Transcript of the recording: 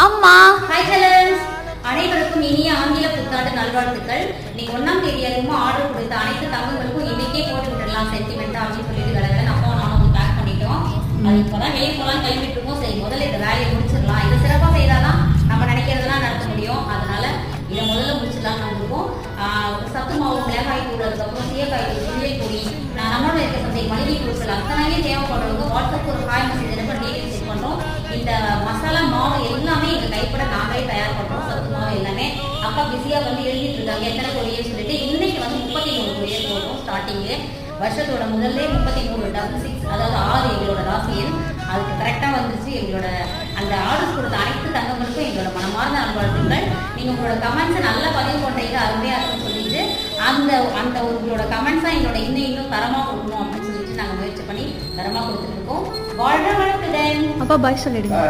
அம்மா hi hellos, அனைவருக்கும் இனிய ஆங்கில புத்தாண்டு நல்வாழ்த்துக்கள். இன்னைக்கு 1ஆம் தேதி அதுவும் ஆர்டர் கொடுத்த அனைத்து தங்கங்களுக்கும் இன்னைக்கே போட்டு விட்டுடலாம் சென்டிமெண்ட் அப்படின்னு சொல்லிட்டு கடகடன்னு அப்பா நானும் பேக் பண்ணிட்டோம். அது இப்பதான் வெளியே போலாம் கிளம்பிட்டு இருக்கோம். சரி, முதல்ல இந்த வேலையை முடிச்சிடலாம். இதை சிறப்பாக செய்தாதான் நம்ம நினைக்கிறதெல்லாம் நடத்த முடியும். அதனால இதை முதல்ல முடிச்சிடலாம். நம்மளுக்கும் சத்து மாவு, மிளகாய் தூள், அதுக்கப்புறம் சீயக்காய் தூள், புளியை பொடி, நம்மளோட இருக்க சந்தை மளிகை பொருட்கள் அத்தனையே தேவைப்படுறவங்க வாட்ஸ்அப் ஒரு ஹாய் மெசேஜ் அனுப்ப டீடைல்ஸ் செக் பண்ணுறோம். இந்த மசாலா மாவு எல்லாமே எங்கள் கைப்பட நாங்களே தயார் பண்ணுறோம். சத்து மாவு எல்லாமே அக்கா பிஸியாக வந்து எழுதிட்டு இருக்காங்க எத்தனை கொரியர் சொல்லிட்டு. இன்னைக்கு வந்து 33 கொரியர் போடுறோம். ஸ்டார்டிங்கு வருஷத்தோட முதல்ல 3366, அதாவது 6 எங்களோட ராசி எண். அதுக்கு கரெக்டாக வந்துருச்சு. எங்களோட அந்த ஆர்டர்ஸ் கொடுத்த அனைத்து தங்கங்களுக்கும் எங்களோட மனமார்ந்த நல்வாழ்த்துக்கள். நீங்கள் உங்களோட கமெண்ட்ஸை நல்லா பதிவு பண்ணுறீங்க, அருமையாக இருக்குன்னு சொல்லிட்டு அந்த உங்களோட கமெண்ட்ஸாக எங்களோட இன்னும் தரமாக கொடுக்கணும் அப்படின்னு சொல்லிட்டு நாங்கள் முயற்சி பண்ணி தரமாக கொடுத்துட்டு இருக்கோம். வாழ்க வளர்த்துடன். அப்பா பாய் சொல்லிடுங்க.